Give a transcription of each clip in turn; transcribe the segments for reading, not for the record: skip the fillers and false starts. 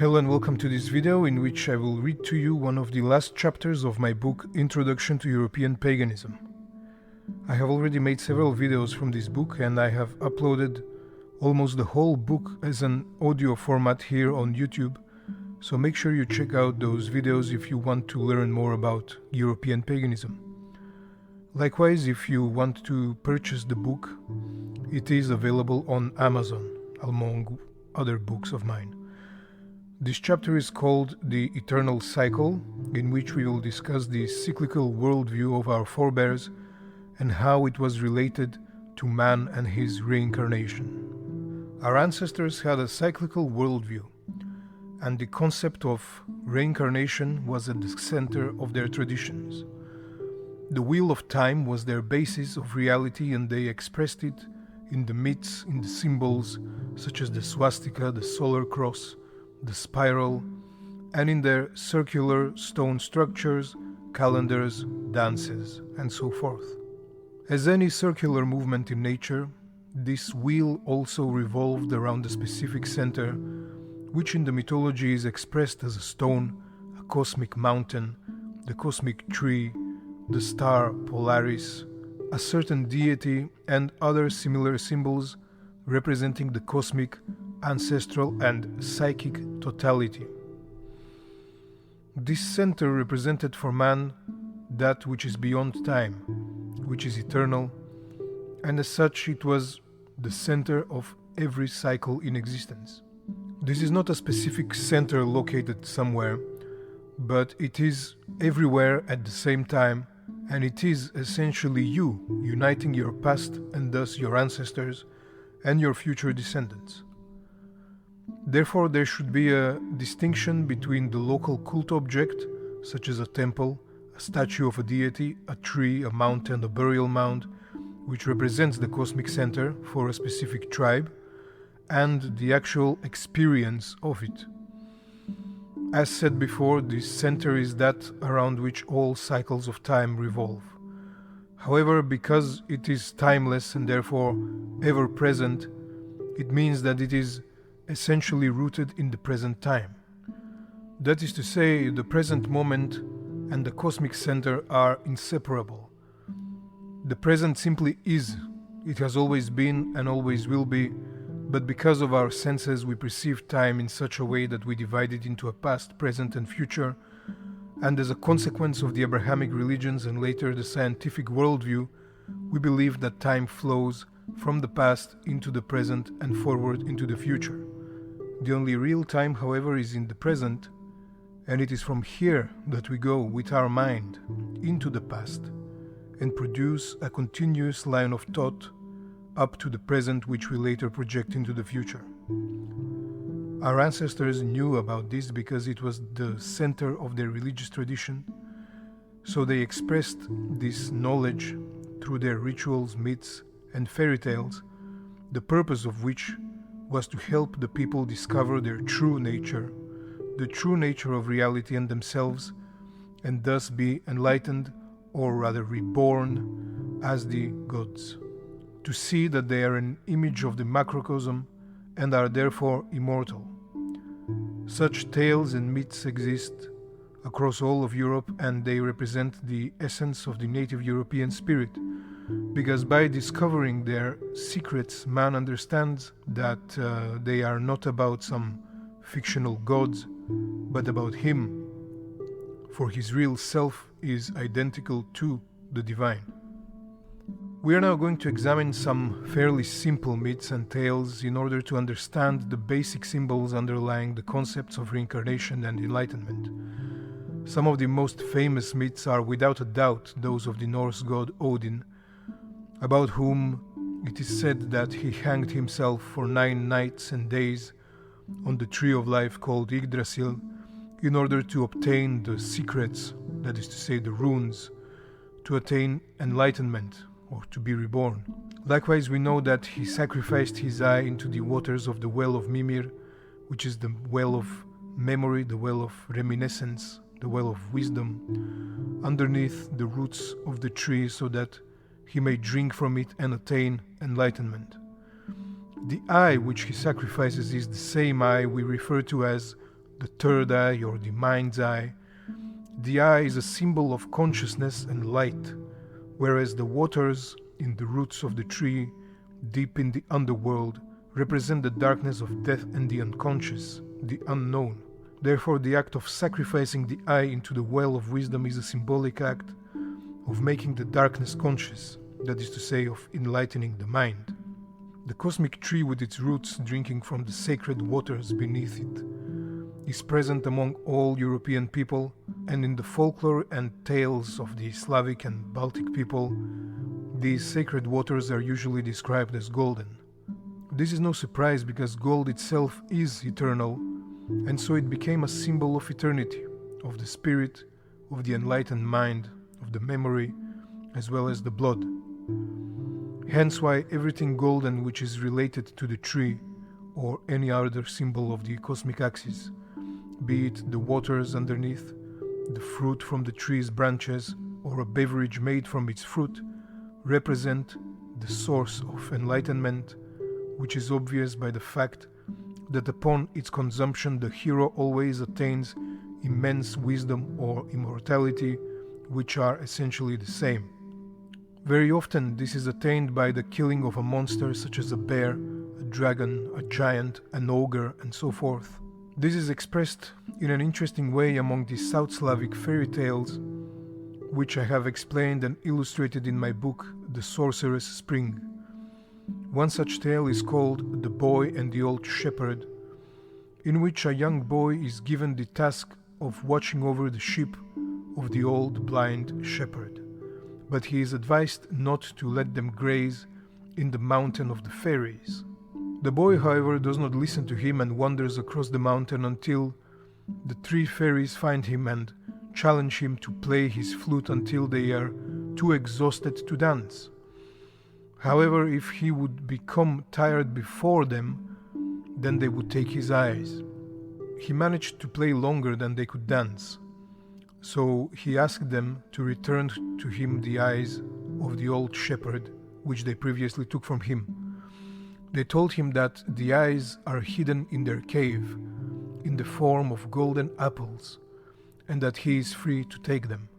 Hello and welcome to this video in which I will read to you one of the last chapters of my book Introduction to European Paganism. I have already made several videos from this book and I have uploaded almost the whole book as an audio format here on YouTube, so make sure you check out those videos if you want to learn more about European paganism. Likewise, if you want to purchase the book, it is available on Amazon, among other books of mine. This chapter is called The Eternal Cycle, in which we will discuss the cyclical worldview of our forebears and how it was related to man and his reincarnation. Our ancestors had a cyclical worldview, and the concept of reincarnation was at the center of their traditions. The wheel of time was their basis of reality, and they expressed it in the myths, in the symbols such as the swastika, the solar cross, the spiral, and in their circular stone structures, calendars, dances, and so forth. As any circular movement in nature, this wheel also revolved around a specific center, which in the mythology is expressed as a stone, a cosmic mountain, the cosmic tree, the star Polaris, a certain deity, and other similar symbols representing the cosmic, ancestral and psychic totality. This center represented for man that which is beyond time, which is eternal, and as such it was the center of every cycle in existence. This is not a specific center located somewhere, but it is everywhere at the same time, and it is essentially you, uniting your past and thus your ancestors and your future descendants. Therefore, there should be a distinction between the local cult object, such as a temple, a statue of a deity, a tree, a mountain, a burial mound, which represents the cosmic center for a specific tribe, and the actual experience of it. As said before, this center is that around which all cycles of time revolve. However, because it is timeless and therefore ever present, it means that it is essentially rooted in the present time. That is to say, the present moment and the cosmic center are inseparable. The present simply is. It has always been and always will be, but because of our senses we perceive time in such a way that we divide it into a past, present and future, and as a consequence of the Abrahamic religions and later the scientific worldview, we believe that time flows from the past into the present and forward into the future. The only real time, however, is in the present, and it is from here that we go with our mind into the past and produce a continuous line of thought up to the present, which we later project into the future. Our ancestors knew about this because it was the center of their religious tradition, so they expressed this knowledge through their rituals, myths, and fairy tales, the purpose of which was to help the people discover their true nature, the true nature of reality and themselves, and thus be enlightened, or rather reborn, as the gods, to see that they are an image of the macrocosm and are therefore immortal. Such tales and myths exist across all of Europe, and they represent the essence of the native European spirit, because by discovering their secrets, man understands that they are not about some fictional gods, but about him, for his real self is identical to the divine. We are now going to examine some fairly simple myths and tales in order to understand the basic symbols underlying the concepts of reincarnation and enlightenment. Some of the most famous myths are without a doubt those of the Norse god Odin, about whom it is said that he hanged himself for 9 nights and days on the tree of life called Yggdrasil in order to obtain the secrets, that is to say the runes, to attain enlightenment or to be reborn. Likewise, we know that he sacrificed his eye into the waters of the well of Mimir, which is the well of memory, the well of reminiscence, the well of wisdom, underneath the roots of the tree so that he may drink from it and attain enlightenment. The eye which he sacrifices is the same eye we refer to as the third eye or the mind's eye. The eye is a symbol of consciousness and light, whereas the waters in the roots of the tree, deep in the underworld, represent the darkness of death and the unconscious, the unknown. Therefore, the act of sacrificing the eye into the well of wisdom is a symbolic act of making the darkness conscious, that is to say, of enlightening the mind. The cosmic tree with its roots drinking from the sacred waters beneath it is present among all European people, and in the folklore and tales of the Slavic and Baltic people, these sacred waters are usually described as golden. This is no surprise because gold itself is eternal, and so it became a symbol of eternity, of the spirit, of the enlightened mind, of the memory, as well as the blood. Hence why everything golden which is related to the tree or any other symbol of the cosmic axis, be it the waters underneath, the fruit from the tree's branches, or a beverage made from its fruit, represent the source of enlightenment, which is obvious by the fact that upon its consumption the hero always attains immense wisdom or immortality, which are essentially the same. Very often this is attained by the killing of a monster such as a bear, a dragon, a giant, an ogre, and so forth. This is expressed in an interesting way among the South Slavic fairy tales, which I have explained and illustrated in my book, The Sorcerer's Spring. One such tale is called The Boy and the Old Shepherd, in which a young boy is given the task of watching over the sheep of the old blind shepherd, but he is advised not to let them graze in the mountain of the fairies. The boy, however, does not listen to him and wanders across the mountain until the three fairies find him and challenge him to play his flute until they are too exhausted to dance. However, if he would become tired before them, then they would take his eyes. He managed to play longer than they could dance, so he asked them to return to him the eyes of the old shepherd, which they previously took from him. They told him that the eyes are hidden in their cave, in the form of golden apples, and that he is free to take them.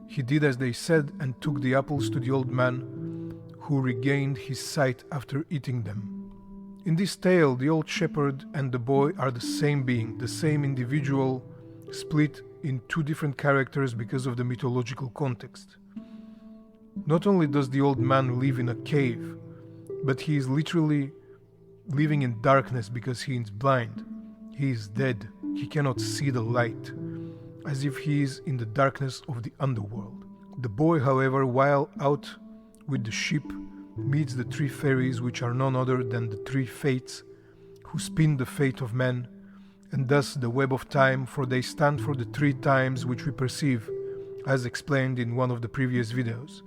He did as they said and took the apples to the old man, who regained his sight after eating them. In this tale, the old shepherd and the boy are the same being, the same individual, split in two different characters because of the mythological context. Not only does the old man live in a cave, but he is literally living in darkness because he is blind. He is dead. He cannot see the light, as if he is in the darkness of the underworld. The boy, however, while out with the sheep, meets the three fairies, which are none other than the three fates, who spin the fate of man, and thus the web of time, for they stand for the three times which we perceive, as explained in one of the previous videos.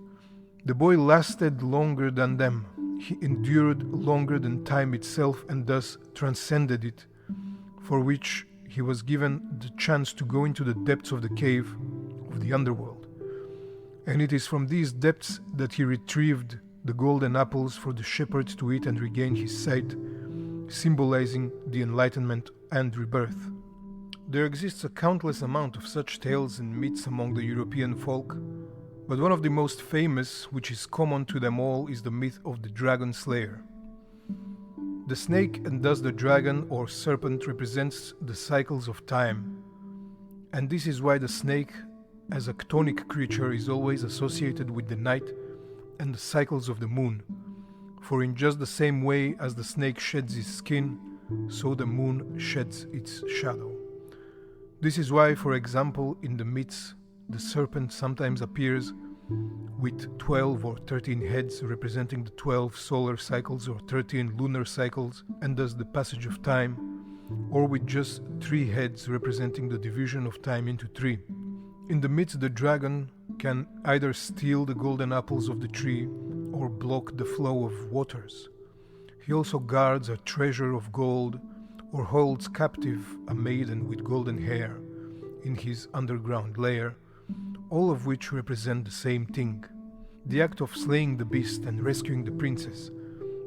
The boy lasted longer than them. He endured longer than time itself and thus transcended it, for which he was given the chance to go into the depths of the cave of the underworld. And it is from these depths that he retrieved the golden apples for the shepherd to eat and regain his sight, symbolizing the enlightenment and rebirth. There exists a countless amount of such tales and myths among the European folk, but one of the most famous, which is common to them all, is the myth of the dragon slayer. The snake and thus the dragon or serpent represents the cycles of time, and this is why the snake as a chthonic creature is always associated with the night and the cycles of the moon, for in just the same way as the snake sheds his skin, so the moon sheds its shadow. This is why, for example, in the myths, the serpent sometimes appears with 12 or 13 heads representing the 12 solar cycles or 13 lunar cycles and thus the passage of time, or with just 3 heads representing the division of time into 3. In the myths, the dragon can either steal the golden apples of the tree or block the flow of waters. He also guards a treasure of gold or holds captive a maiden with golden hair in his underground lair, all of which represent the same thing: the act of slaying the beast and rescuing the princess,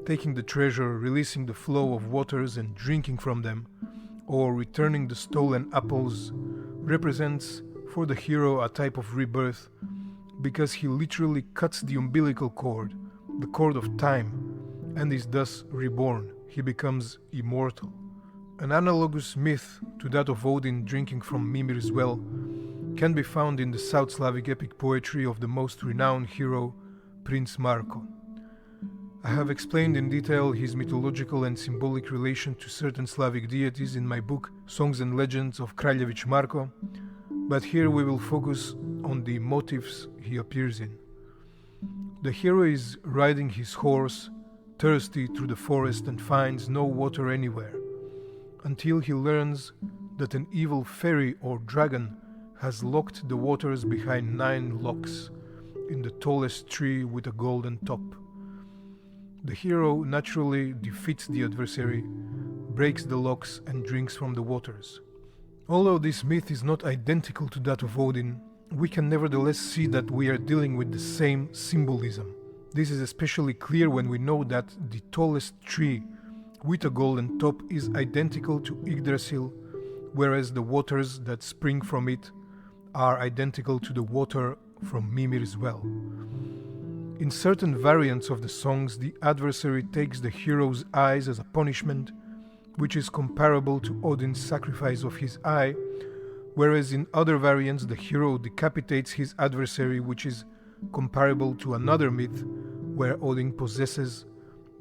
taking the treasure, releasing the flow of waters and drinking from them, or returning the stolen apples, represents for the hero a type of rebirth, because he literally cuts the umbilical cord, the cord of time, and is thus reborn. He becomes immortal. An analogous myth to that of Odin drinking from Mimir's well can be found in the South Slavic epic poetry of the most renowned hero, Prince Marko. I have explained in detail his mythological and symbolic relation to certain Slavic deities in my book Songs and Legends of Kraljevich Marko, but here we will focus on the motifs he appears in. The hero is riding his horse, thirsty through the forest, and finds no water anywhere, until he learns that an evil fairy or dragon has locked the waters behind 9 locks in the tallest tree with a golden top. The hero naturally defeats the adversary, breaks the locks, and drinks from the waters. Although this myth is not identical to that of Odin, we can nevertheless see that we are dealing with the same symbolism. This is especially clear when we know that the tallest tree with a golden top is identical to Yggdrasil, whereas the waters that spring from it are identical to the water from Mimir's well. In certain variants of the songs, the adversary takes the hero's eyes as a punishment, which is comparable to Odin's sacrifice of his eye, whereas in other variants the hero decapitates his adversary, which is comparable to another myth where Odin possesses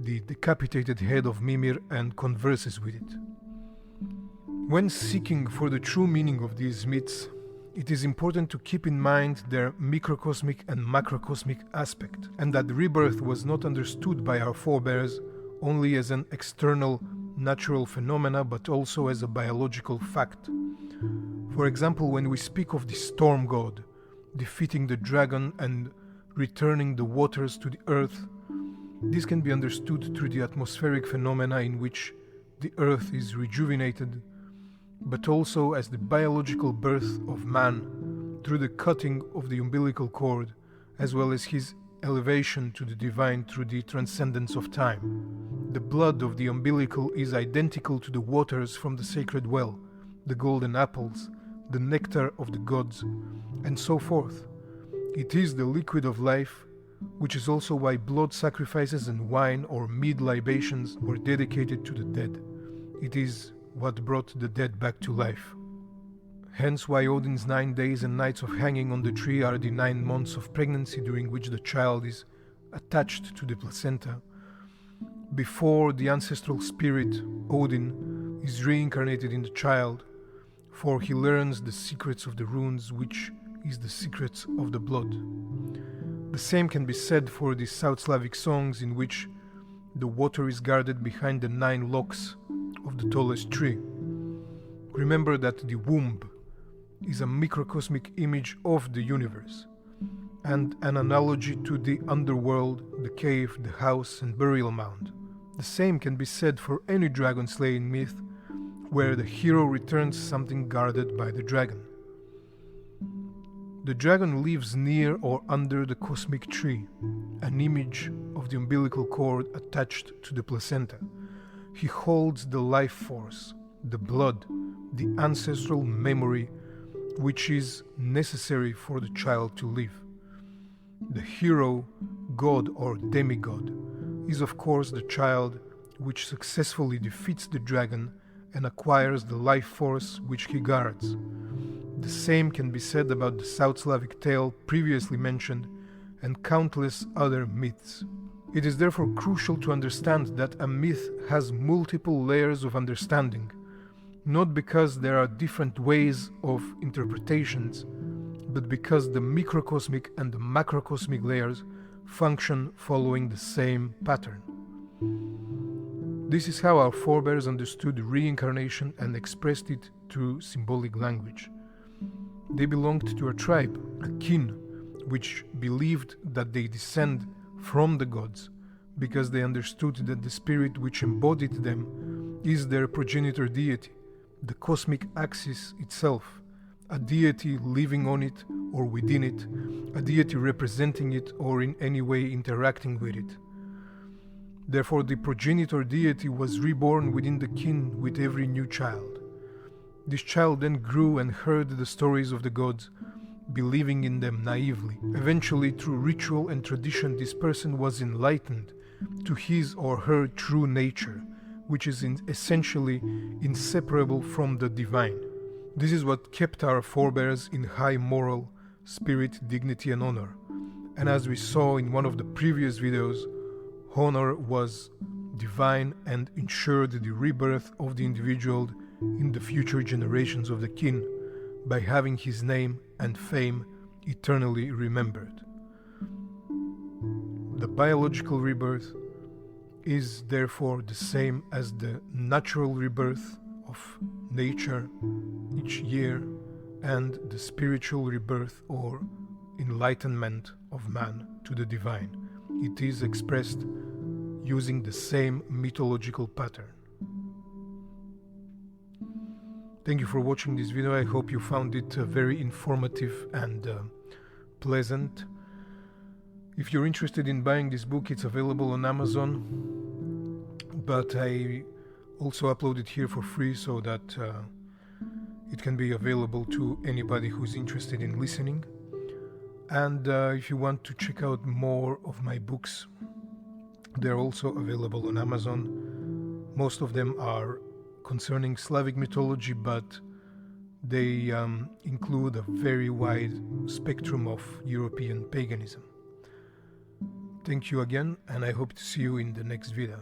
the decapitated head of Mimir and converses with it. When seeking for the true meaning of these myths, it is important to keep in mind their microcosmic and macrocosmic aspect, and that rebirth was not understood by our forebears only as an external natural phenomena, but also as a biological fact. For example, when we speak of the storm god defeating the dragon and returning the waters to the earth, this can be understood through the atmospheric phenomena in which the earth is rejuvenated, but also as the biological birth of man through the cutting of the umbilical cord, as well as his elevation to the divine through the transcendence of time. The blood of the umbilical is identical to the waters from the sacred well, the golden apples, the nectar of the gods, and so forth. It is the liquid of life, which is also why blood sacrifices and wine or mead libations were dedicated to the dead. It is what brought the dead back to life. Hence why Odin's 9 days and nights of hanging on the tree are the 9 months of pregnancy during which the child is attached to the placenta, before the ancestral spirit, Odin, is reincarnated in the child, for he learns the secrets of the runes, which is the secrets of the blood. The same can be said for the South Slavic songs in which the water is guarded behind the 9 locks of the tallest tree. Remember that the womb is a microcosmic image of the universe, and an analogy to the underworld, the cave, the house, and burial mound. The same can be said for any dragon-slaying myth, where the hero returns something guarded by the dragon. The dragon lives near or under the cosmic tree, an image of the umbilical cord attached to the placenta. He holds the life force, the blood, the ancestral memory, which is necessary for the child to live. The hero, god or demigod, is of course the child which successfully defeats the dragon and acquires the life force which he guards. The same can be said about the South Slavic tale previously mentioned and countless other myths. It is therefore crucial to understand that a myth has multiple layers of understanding, not because there are different ways of interpretations, but because the microcosmic and the macrocosmic layers function following the same pattern. This is how our forebears understood reincarnation and expressed it through symbolic language. They belonged to a tribe, a kin, which believed that they descend from the gods, because they understood that the spirit which embodied them is their progenitor deity, the cosmic axis itself, a deity living on it or within it, a deity representing it or in any way interacting with it. Therefore, the progenitor deity was reborn within the kin with every new child. This child then grew and heard the stories of the gods, believing in them naively. Eventually, through ritual and tradition, this person was enlightened to his or her true nature, which is essentially inseparable from the divine. This is what kept our forebears in high moral, spirit, dignity and honor. And as we saw in one of the previous videos, honor was divine and ensured the rebirth of the individual in the future generations of the kin by having his name and fame eternally remembered. The biological rebirth is therefore the same as the natural rebirth of nature each year and the spiritual rebirth or enlightenment of man to the divine. It is expressed using the same mythological pattern. Thank you for watching this video. I hope you found it very informative and pleasant. If you're interested in buying this book, it's available on Amazon, but I also upload it here for free so that it can be available to anybody who's interested in listening. And if you want to check out more of my books, they're also available on Amazon. Most of them are concerning Slavic mythology, but they include a very wide spectrum of European paganism. Thank you again, and I hope to see you in the next video.